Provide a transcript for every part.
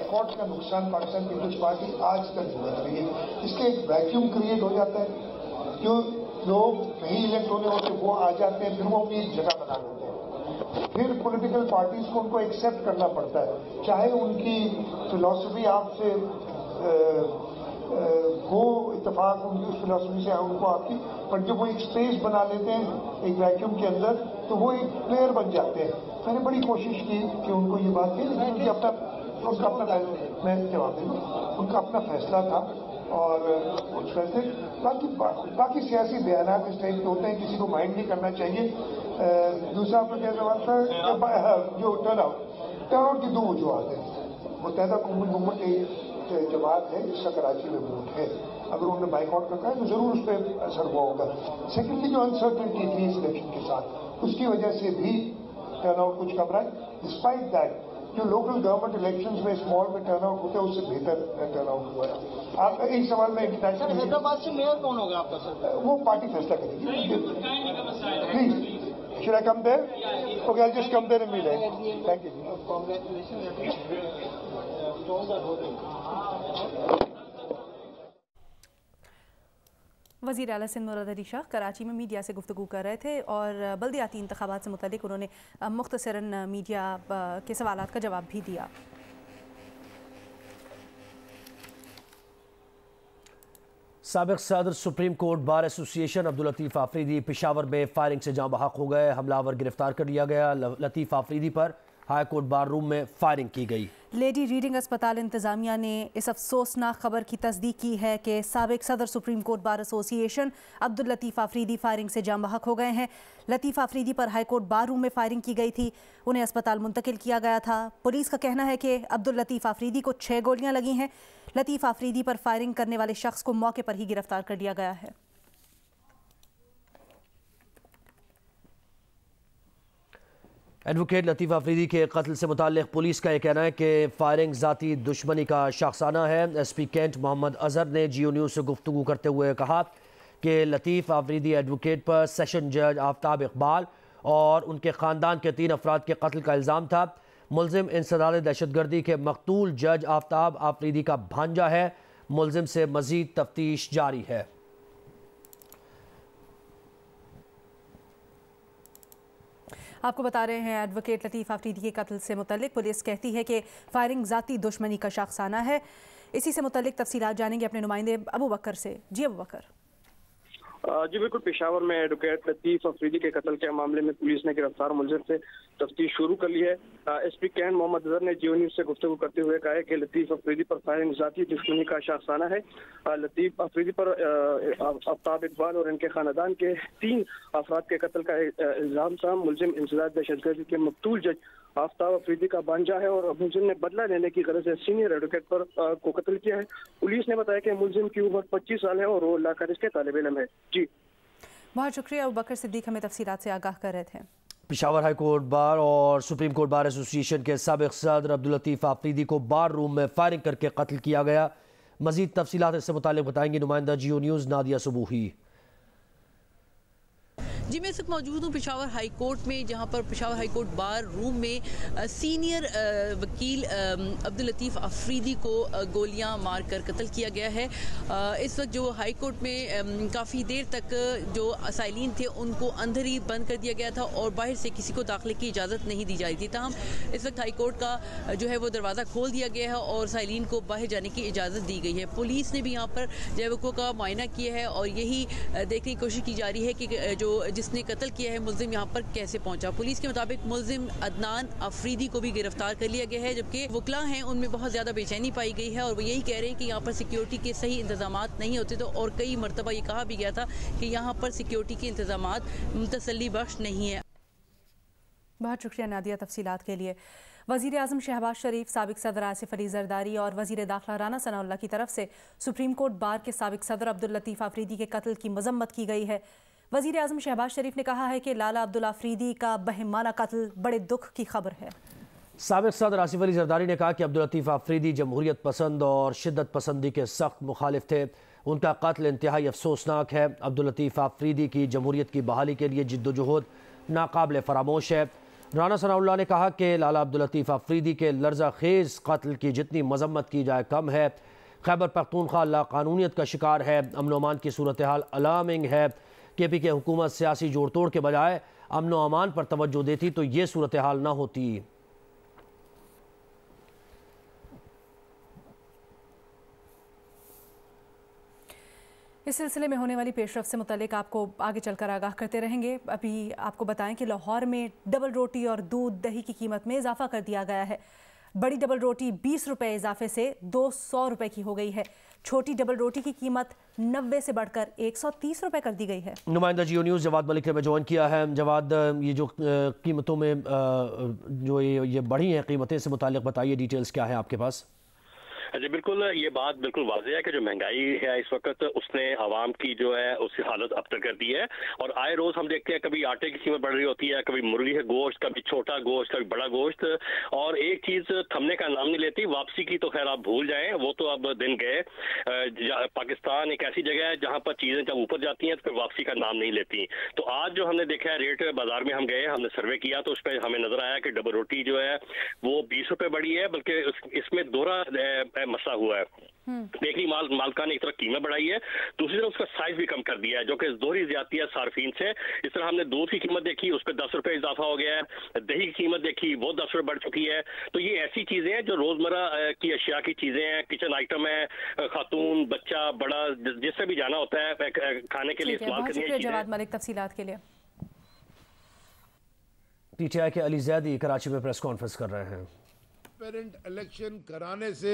Boycott का नुकसान Pakistan peoples party आज तक भुगत रही है। इसके एक वैक्यूम क्रिएट हो जाता है, जो लोग नहीं इलेक्ट होने होते वो आ जाते हैं, फिर वो अपनी जगह बना लेते हैं, फिर पॉलिटिकल पार्टीज को उनको एक्सेप्ट करना पड़ता है, चाहे उनकी फिलॉसफी आपसे वो इत्तेफाक उनकी उस फिलॉसफी से उनको आपकी, पर जब वो एक स्पेस बना लेते हैं एक वैक्यूम के अंदर तो वो एक प्लेयर बन जाते हैं। मैंने बड़ी कोशिश की कि उनको ये बात कही, लेकिन उनका अपना मैं जवाब दूंगा, उनका अपना फैसला था और उस फैसले बाकी सियासी बयान इस टाइप के होते हैं, किसी को माइंड नहीं करना चाहिए। दूसरा आपका क्या सवाल था, जो टर्नआउट की दो वजूहत है। मुत्तहदा कौमी हुकूमत की जमात है जिसका कराची में वोट है, अगर उन्होंने बाइकआउट रखा है तो जरूर उस पर असर हुआ होगा। सेकेंडली जो अनसर्टेनिटी थी इस इलेक्शन के साथ, उसकी वजह से भी टर्नआउट कुछ कम रहा है। डिस्पाइट दैट जो लोकल गवर्नमेंट इलेक्शंस में स्मॉल में टर्नआउट होता है उससे बेहतर टर्नआउट हुआ है। आप एक सवाल में हैदराबाद से मेयर कौन होगा आपका सर? वो पार्टी फैसला करेगी। Please should I come there? Okay, I'll just come there and meet her. Thank you. वज़ीर आला सिंध मुराद अली शाह कराची में मीडिया से गुफ्तगू कर रहे थे और बल्दियाती इंतखाबात से मुतल्लिक़ उन्होंने मुख्तसरन मीडिया के सवालात का जवाब भी दिया। साबिक़ सदर Supreme Court Bar Association Abdul Latif Afridi Peshawar में फायरिंग से जाँ बहक हो गए। हमलावर गिरफ्तार कर लिया गया। लतीफ़ आफरीदी पर हाई कोर्ट बार रूम में फायरिंग की गई। लेडी रीडिंग अस्पताल इंतज़ामिया ने इस अफसोसनाक खबर की तस्दीक की है कि साबिक़ सदर Supreme Court Bar Association Abdul Latif Afridi firing से जाँ बहक हो गए हैं। लतीफ़ आफरीदी पर हाई कोर्ट बार रूम में फायरिंग की गई थी, उन्हें अस्पताल मुंतकिल किया गया था। पुलिस का कहना है कि अब्दुल लतीफ़ आफरीदी को 6 गोलियां लगी हैं। लतीफ़ आफरीदी पर फायरिंग करने वाले शख्स को मौके पर ही गिरफ्तार कर लिया गया है। एडवोकेट लतीफ़ आफरीदी के कत्ल से मुताल्लिक़ पुलिस का यह कहना है कि फायरिंग ज़ाती दुश्मनी का शख्साना है। SP कैंट मोहम्मद अज़हर ने GO न्यूज़ से गुफ्तगू करते हुए कहा कि लतीफ़ आफरीदी एडवोकेट पर सेशन जज आफ्ताब इकबाल और उनके ख़ानदान के 3 अफराद के कत्ल का इल्ज़ाम था। मुलजिम इंसदाद दहशतगर्दी के मकतूल जज आफ्ताब आफरीदी का भांजा है। मुलजिम से मज़ीद तफ्तीश जारी है। आपको बता रहे हैं एडवोकेट लतीफ़ आफरीदी के कत्ल से मुतल्लिक़ पुलिस कहती है कि फायरिंग ज़ाती दुश्मनी का शख्साना है। इसी से मुतल्लिक़ तफसीलात जानेंगे अपने नुमाइंदे अबू बकर से। जी अबू बकर। जी बिल्कुल, पेशावर में एडवोकेट लतीफ़ आफरीदी के कत्ल के मामले में पुलिस ने गिरफ्तार मुलजिम से तफ्तीश शुरू कर ली है। SP कैंट मोहम्मद अज़हर ने GO न्यूज़ से गुफ्तगू करते हुए कहा है कि लतीफ़ आफरीदी पर फायरिंग ज़ाती दुश्मनी का शख्साना है। लतीफ़ आफरीदी पर आफ्ताब इकबाल और इनके खानदान के 3 अफराद के कत्ल का इल्ज़ाम था। मुलजिम इंसदाद दहशतगर्दी के मकतूल जज आफ्ताब आफरीदी का भांजा है और मुलजिम ने बदला लेने की गरज से सीनियर एडवोकेट पर को कत्ल किया है। पुलिस ने बताया कि मुलजिम की उम्र 25 साल है और वो लाकारिज के तालिब इल्म है। जी बहुत शुक्रिया अबू बकर सिद्दीक, हमें तफसीलात से आगाह कर रहे थे। पेशावर हाई कोर्ट बार और सुप्रीम कोर्ट बार एसोसिएशन के साबिक़ सदर अब्दुल लतीफ़ आफरीदी को बार रूम में फायरिंग करके कत्ल किया गया। मजीद तफसीलात इससे मुताल्लिक़ बताएंगी नुमाइंदा GO न्यूज़ नादिया सुबूही। जी मैं इस वक्त मौजूद हूँ पेशावर हाई कोर्ट में, जहाँ पर Peshawar high Court bar room में सीनियर वकील अब्दुल लतीफ़ आफरीदी को गोलियां मारकर कत्ल किया गया है। इस वक्त जो हाई कोर्ट में काफ़ी देर तक जो असाइलीन थे उनको अंदर ही बंद कर दिया गया था और बाहर से किसी को दाखिले की इजाज़त नहीं दी जा रही थी। ताहम इस वक्त हाई कोर्ट का जो है वो दरवाज़ा खोल दिया गया है और साइलिन को बाहर जाने की इजाज़त दी गई है। पुलिस ने भी यहाँ पर जैवकों का मुआयना किया है और यही देखने की कोशिश की जा रही है कि जो जिसने कत्ल किया है मुलजिम यहाँ पर कैसे पहुंचा। पुलिस के मुताबिक मुलजिम अदनान अफरीदी को भी गिरफ्तार कर लिया गया है, जबकि वकला हैं उनमें बहुत ज़्यादा बेचैनी पाई गई है और वो यही कह रहे हैं कि यहाँ पर सिक्योरिटी के सही इंतजाम नहीं होते तो, और कई मरतबा ये कहा भी गया था कि यहाँ पर सिक्योरिटी के इंतजाम तसल्ली बख्श नहीं है। बहुत शुक्रिया नादिया तफसीलात के लिए। वज़ीर आज़म शहबाज शरीफ, साबिक़ सदर आसिफ अली जरदारी और वज़ीर दाखिला राना सनाउल्लाह की तरफ से सुप्रीम कोर्ट बार के साबिक़ सदर अब्दुल लतीफ़ आफरीदी के कत्ल की मजम्मत की गई है। वज़ीर आज़म शहबाज शरीफ ने कहा है कि लाला अब्दुल आफरीदी का बहिमाना कत्ल बड़े दुख की खबर है। साबिक़ सदर आसिफ अली जरदारी ने कहा कि अब्दुल लतीफ़ आफरीदी जमहूरियत पसंद और शिद्दत पसंदी के सख्त मुखालिफ थे। उनका कत्ल इंतहाई अफसोसनाक है। अब्दुल लतीफ़ आफरीदी की जमहूरियत की बहाली के लिए जिद्दोजहद नाकाबिल फरामोश है। राना सनाउल्लाह ने कहा कि लाला अब्दुल लतीफ़ अफरीदी के लर्जा खेज कत्ल की जितनी मजम्मत की जाए कम है। खैबर पख्तूनख्वा लाकानूनियत का शिकार है। अमन अमान की सूरत हाल अलार्मिंग है। KPK हुकूमत सियासी जोड़ तोड़ के बजाय अमन अमान पर तवज्जो देती तो ये सूरत हाल ना होती। इस सिलसिले में होने वाली पेशरफ से मुतालिक आपको आगे चलकर आगाह करते रहेंगे। अभी आपको बताएं कि लाहौर में डबल रोटी और दूध दही की कीमत में इजाफा कर दिया गया है। बड़ी डबल रोटी 20 रुपये इजाफे से 200 रुपये की हो गई है। छोटी डबल रोटी की कीमत 90 से बढ़कर 130 रुपये कर दी गई है। नुमाइंदा जियो न्यूज़ जवाद मलिक ने में ज्वाइन किया है। जवाद, ये जो कीमतों में जो ये बढ़ी हैं कीमतें, से मुतालिक बताइए, डिटेल्स क्या है आपके पास? जी बिल्कुल, ये बात बिल्कुल वाज़ेह है कि जो महंगाई है इस वक्त उसने आवाम की जो है उसकी हालत अबतर कर दी है। और आए रोज हम देखते हैं कभी आटे की कीमत बढ़ रही होती है, कभी मुर्गी का गोश्त, कभी छोटा गोश्त, कभी बड़ा गोश्त, और एक चीज थमने का नाम नहीं लेती। वापसी की तो खैर आप भूल जाएं, वो तो अब दिन गए। पाकिस्तान एक ऐसी जगह है जहां पर चीजें जब ऊपर जाती हैं तो फिर वापसी का नाम नहीं लेती। तो आज जो हमने देखा है रेट, बाजार में हम गए, हमने सर्वे किया तो उस पर हमें नजर आया कि डबल रोटी जो है वो 20 रुपए बढ़ी है, बल्कि इसमें दोहरा मसला हुआ है। बेकरी मालका ने एक तरफ कीमत बढ़ाई है, दूसरी तरफ उसका साइज भी कम कर दिया है, जो कि दोहरी ज्यादती है सार्फिन से। इस तरह हमने दूध की कीमत देखी, उस पर 10 रुपए इजाफा हो गया है। दही की कीमत देखी, वो 10 रुपए बढ़ चुकी है। तो ये ऐसी चीजें हैं जो रोजमर्रा की अशिया की चीजें हैं, किचन आइटम है, खातून, बच्चा, बड़ा, जिससे भी जाना होता है खाने के लिए इस्तेमाल करनी है। जवाद मलिक तफसीलात के लिए। PTI के अली जैदी कराची में प्रेस कॉन्फ्रेंस कर रहे हैं। ट्रांसपेरेंट इलेक्शन कराने से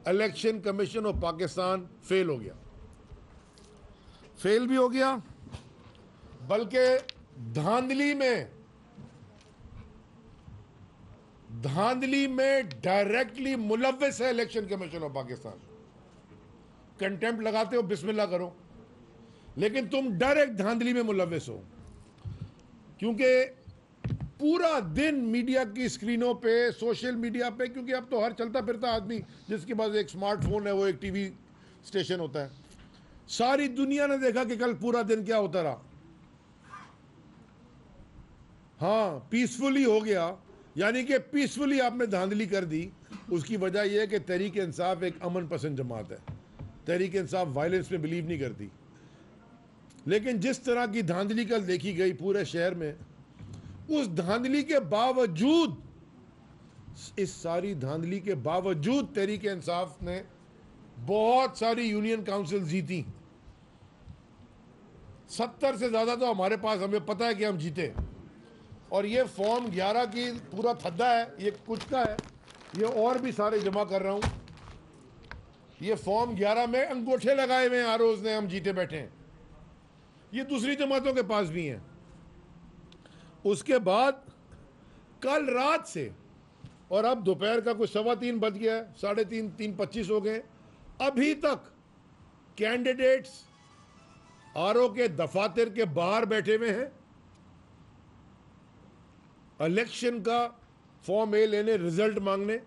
election commission of Pakistan fail हो गया, फेल भी हो गया, बल्कि धांधली में डायरेक्टली मुलव्विस है election commission of Pakistan. Contempt लगाते हो, बिस्मिल्लाह करो, लेकिन तुम डायरेक्ट धांधली में मुलव्विस हो, क्योंकि पूरा दिन मीडिया की स्क्रीनों पे, सोशल मीडिया पे, क्योंकि अब तो हर चलता फिरता आदमी जिसके पास एक स्मार्टफोन है वो एक टीवी स्टेशन होता है। सारी दुनिया ने देखा कि कल पूरा दिन क्या होता रहा। हाँ, पीसफुली हो गया, यानी कि पीसफुली आपने धांधली कर दी। उसकी वजह यह है कि तहरीक इंसाफ एक अमन पसंद जमात है। तहरीक इंसाफ वायलेंस में बिलीव नहीं करती, लेकिन जिस तरह की धांधली कल देखी गई पूरे शहर में, उस धांधली के बावजूद, इस सारी धांधली के बावजूद तहरीक इंसाफ ने बहुत सारी यूनियन काउंसिल जीती। 70 से ज्यादा तो हमारे पास, हमें पता है कि हम जीते। और ये फॉर्म 11 की पूरा थद्दा है, ये कुछ का है, ये और भी सारे जमा कर रहा हूं। ये फॉर्म 11 में अंगूठे लगाए हुए हैं आरोज ने, हम जीते बैठे हैं। ये दूसरी जमातों के पास भी हैं। उसके बाद कल रात से, और अब दोपहर का कुछ 3:15 बज गया है, 3:30, 3:25 हो गए, अभी तक कैंडिडेट्स आरओ के दफातर के बाहर बैठे हुए हैं इलेक्शन का फॉर्म ए लेने, रिजल्ट मांगने,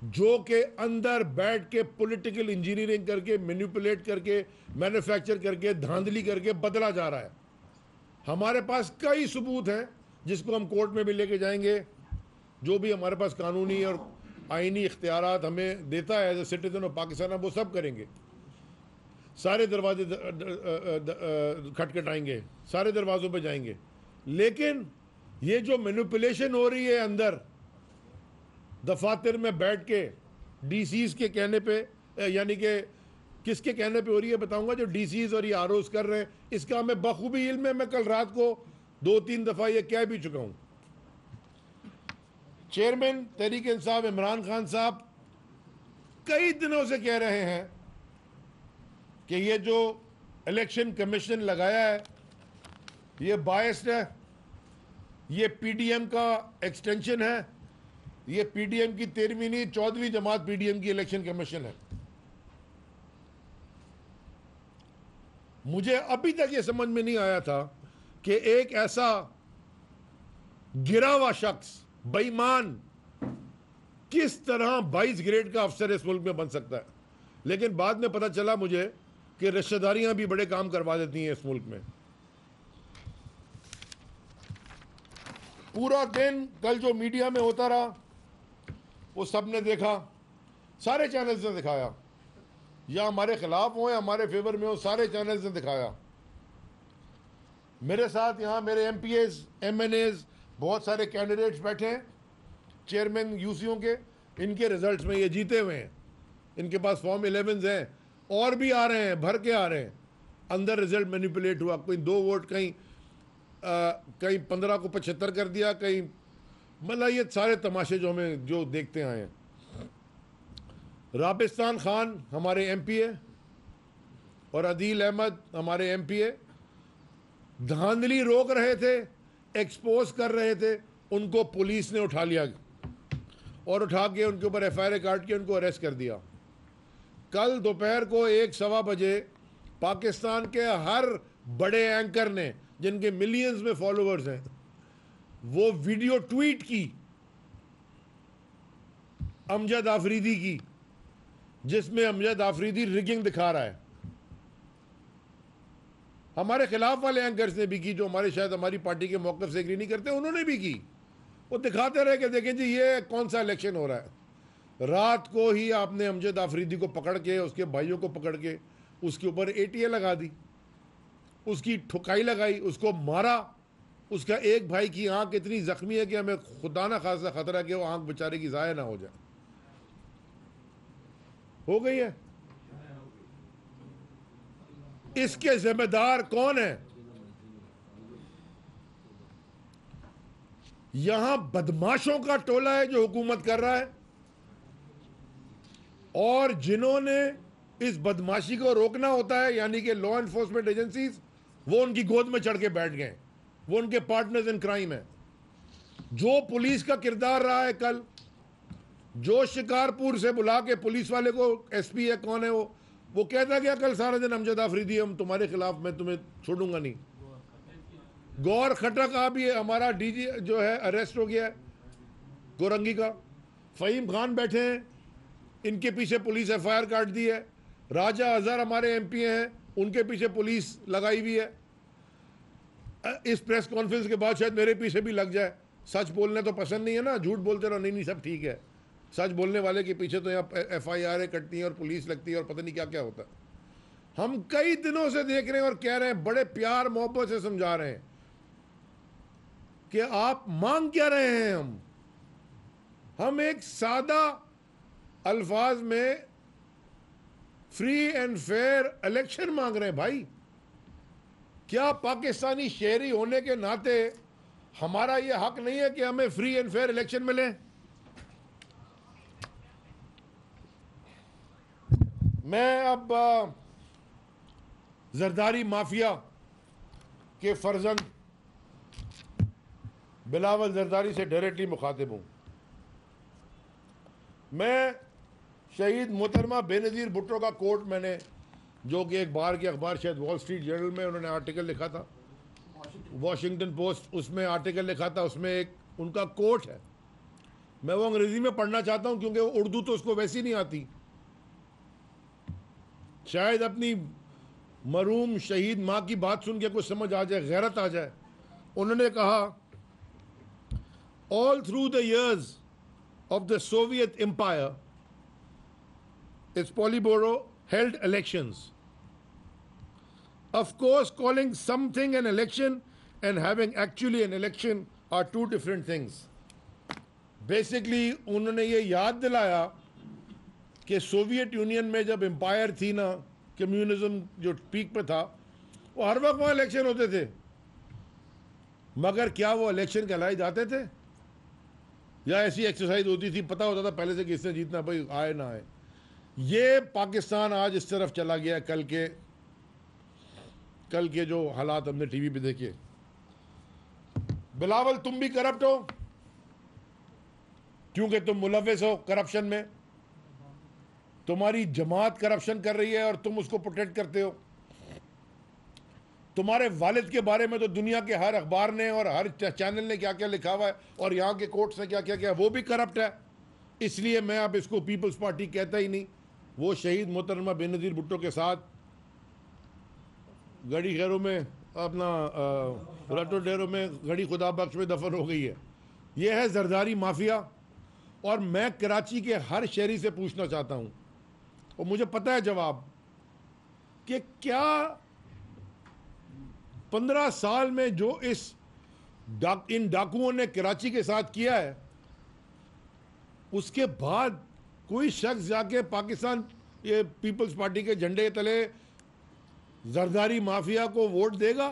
जो के अंदर बैठ के पॉलिटिकल इंजीनियरिंग करके, मैनिपुलेट करके, मैन्युफैक्चर करके, धांधली करके बदला जा रहा है। हमारे पास कई सबूत हैं जिसको हम कोर्ट में भी लेके जाएंगे। जो भी हमारे पास कानूनी और आईनी इख्तियारात हमें देता है as a citizen of Pakistan, हम वो सब करेंगे। सारे दरवाजे खटखटाएंगे, सारे दरवाजों पे जाएंगे। लेकिन ये जो मैनिपुलेशन हो रही है अंदर दफातर में बैठ के, डीसीज के कहने पे, यानी कि किसके कहने पे हो रही है बताऊंगा, जो डीसीज और ये आरओज कर रहे हैं, इसका हमें बखूबी इल्म है। मैं कल रात को 2-3 दफा ये कह भी चुका हूं। चेयरमैन तहरीक इंसाफ इमरान खान साहब कई दिनों से कह रहे हैं कि ये जो इलेक्शन कमीशन लगाया है ये बायस्ड है, ये पीडीएम का एक्सटेंशन है, ये पीडीएम की 13वीं नहीं 14वीं जमात पीडीएम की इलेक्शन कमीशन है। मुझे अभी तक ये समझ में नहीं आया था कि एक ऐसा गिरा हुआ शख्स, बेईमान, किस तरह 22 ग्रेड का अफसर इस मुल्क में बन सकता है। लेकिन बाद में पता चला मुझे कि रिश्तेदारियां भी बड़े काम करवा देती हैं इस मुल्क में। पूरा दिन कल जो मीडिया में होता रहा वो सब ने देखा, सारे चैनल्स ने दिखाया, या हमारे खिलाफ हो या हमारे फेवर में हो, सारे चैनल्स ने दिखाया। मेरे साथ यहाँ मेरे MPAs, MNAs, बहुत सारे कैंडिडेट्स बैठे हैं, चेयरमैन यूसीओ के, इनके रिजल्ट्स में ये जीते हुए हैं, इनके पास फॉर्म 11 हैं, और भी आ रहे हैं, भर के आ रहे हैं। अंदर रिजल्ट मैनिपुलेट हुआ, कोई 2 वोट कहीं 15 को 75 कर दिया, कहीं, मतलब ये सारे तमाशे जो हमें जो देखते आए हैं। राबिस्तान खान हमारे MPA और अदील अहमद हमारे MPA धांधली रोक रहे थे, एक्सपोज कर रहे थे, उनको पुलिस ने उठा लिया और उठा के उनके ऊपर FIR काट के उनको अरेस्ट कर दिया। कल दोपहर को 1-1:15 बजे पाकिस्तान के हर बड़े एंकर ने, जिनके मिलियंस में फॉलोअर्स हैं, वो वीडियो ट्वीट की अमजद आफरीदी की, जिसमें अमजद आफरीदी रिगिंग दिखा रहा है। हमारे खिलाफ वाले एंकर्स ने भी की, जो हमारे शायद हमारी पार्टी के मौक़िफ़ से एग्री नहीं करते, उन्होंने भी की। वो दिखाते रहे कि देखें जी ये कौन सा इलेक्शन हो रहा है। रात को ही आपने अमजद आफरीदी को पकड़ के, उसके भाइयों को पकड़ के उसके ऊपर ATA लगा दी, उसकी ठुकाई लगाई, उसको मारा। उसका एक भाई की आंख इतनी जख्मी है कि हमें खुदा ना खासा खतरा कि वो आंख बेचारे की ज़ाया ना हो जाए। हो गई है। इसके जिम्मेदार कौन है? यहां बदमाशों का टोला है जो हुकूमत कर रहा है, और जिन्होंने इस बदमाशी को रोकना होता है, यानी कि लॉ एनफोर्समेंट एजेंसीज, वो उनकी गोद में चढ़ के बैठ गए, वो उनके पार्टनर्स इन क्राइम है। जो पुलिस का किरदार रहा है कल, जो शिकारपुर से बुला के पुलिस वाले को, SP है कौन है वो कहता गया कल सारा दिन अमजद आफरीदी हम तुम्हारे खिलाफ, मैं तुम्हें छोड़ूंगा नहीं। गौर खटक आप भी हमारा DG जो है अरेस्ट हो गया है, कोरंगी का। फ़हीम खान बैठे हैं, इनके पीछे पुलिस FIR काट दी है। राजा अजहर हमारे MPA हैं, उनके पीछे पुलिस लगाई हुई है। इस प्रेस कॉन्फ्रेंस के बाद शायद मेरे पीछे भी लग जाए। सच बोलने तो पसंद नहीं है ना, झूठ बोलते रहो, नहीं सब ठीक है। सच बोलने वाले के पीछे तो यहाँ FIR कटती हैं और पुलिस लगती है और पता नहीं क्या क्या होता है। हम कई दिनों से देख रहे हैं और कह रहे हैं, बड़े प्यार मोहब्बत से समझा रहे हैं कि आप मांग क्या रहे हैं। हम एक सादा अल्फाज में फ्री एंड फेयर इलेक्शन मांग रहे हैं भाई। क्या पाकिस्तानी शहरी होने के नाते हमारा ये हक नहीं है कि हमें फ्री एंड फेयर इलेक्शन मिले? मैं अब जरदारी माफिया के फर्जंद बिलावल जरदारी से डायरेक्टली मुखातिब हूं। मैं शहीद मोहतरमा बेनज़ीर भुट्टो का कोट, मैंने जो कि एक बार के अखबार शायद वॉल स्ट्रीट जर्नल में उन्होंने आर्टिकल लिखा था, वॉशिंगटन पोस्ट, उसमें आर्टिकल लिखा था, उसमें एक उनका कोट है। मैं वो अंग्रेजी में पढ़ना चाहता हूं क्योंकि उर्दू तो उसको वैसी नहीं आती। शायद अपनी मरूम शहीद माँ की बात सुन के कुछ समझ आ जाए, गैरत आ जाए। उन्होंने कहा, all through the years of the Soviet empire its politburo held elections. Of course, calling something an election and having actually an election are two different things. Basically, उन्होंने ये याद दिलाया कि सोवियत यूनियन में जब एम्पायर थी ना, communism जो पीक पे था, वो हर वक्त वहाँ इलेक्शन होते थे, मगर क्या वो इलेक्शन कहलाए जाते थे या ऐसी एक्सरसाइज होती थी, पता होता था पहले से किसने जीतना, भाई आए ना आए। ये पाकिस्तान आज इस तरफ चला गया। कल के जो हालात हमने टीवी पे देखे। बिलावल, तुम भी करप्ट हो क्योंकि तुम मुलव्विस हो करप्शन में। तुम्हारी जमात करप्शन कर रही है और तुम उसको प्रोटेक्ट करते हो। तुम्हारे वालिद के बारे में तो दुनिया के हर अखबार ने और हर चैनल ने क्या क्या लिखा हुआ है, और यहाँ के कोर्ट्स ने क्या क्या किया, वो भी करप्ट है। इसलिए मैं अब इसको पीपल्स पार्टी कहता ही नहीं। वो शहीद मोहतरमा बेनज़ीर भुट्टो के साथ गड़ी खैरों में अपना रटो डेरो में घड़ी खुदा बख्श में दफन हो गई है। ये है जरदारी माफिया। और मैं कराची के हर शहरी से पूछना चाहता हूँ, और मुझे पता है जवाब, कि क्या 15 साल में जो इन डाकुओं ने कराची के साथ किया है, उसके बाद कोई शख्स जाके पाकिस्तान ये पीपल्स पार्टी के झंडे तले जरदारी माफिया को वोट देगा?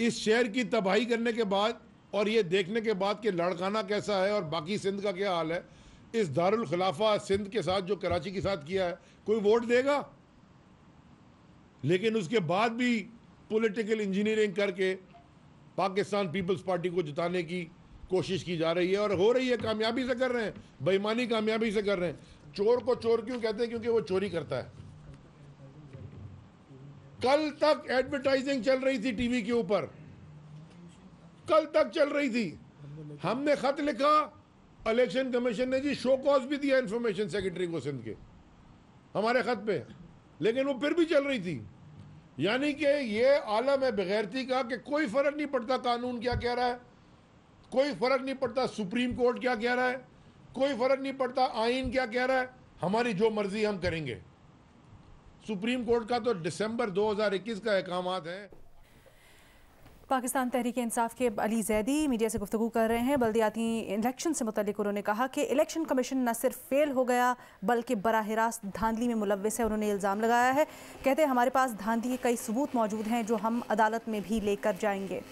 इस शहर की तबाही करने के बाद और ये देखने के बाद कि लाड़काना कैसा है और बाकी सिंध का क्या हाल है, इस दारुल खिलाफा सिंध के साथ जो कराची के साथ किया है, कोई वोट देगा? लेकिन उसके बाद भी पॉलिटिकल इंजीनियरिंग करके पाकिस्तान पीपल्स पार्टी को जिताने की कोशिश की जा रही है, और हो रही है, कामयाबी से कर रहे हैं, बेईमानी कामयाबी से कर रहे हैं। चोर को चोर क्यों कहते हैं? क्योंकि वो चोरी करता है। कल तक एडवर्टाइजिंग चल रही थी टीवी के ऊपर, कल तक चल रही थी। हमने खत लिखा, इलेक्शन कमीशन ने जी शो कॉज भी दिया इंफॉर्मेशन सेक्रेटरी को सिंध के हमारे खत पे, लेकिन वो फिर भी चल रही थी। यानी कि ये आलम है बेगैरती का कि कोई फर्क नहीं पड़ता कानून क्या कह रहा है, कोई फर्क नहीं पड़ता सुप्रीम कोर्ट क्या कह रहा है, कोई फर्क नहीं पड़ता आइन क्या कह रहा है, हमारी जो मर्जी हम करेंगे। सुप्रीम कोर्ट का तो दिसंबर 2021 का अहकामात है। पाकिस्तान तहरीक इंसाफ के अली जैदी मीडिया से गुफ्तगू कर रहे हैं। बल्दियाती इलेक्शन से मुतल्लिक उन्होंने कहा कि इलेक्शन कमीशन न सिर्फ फेल हो गया बल्कि बराह रास्त धांधली में मुलव्वस है। उन्होंने इल्ज़ाम लगाया है, कहते हैं हमारे पास धांधली के कई सबूत मौजूद हैं जो हम अदालत में भी लेकर जाएंगे।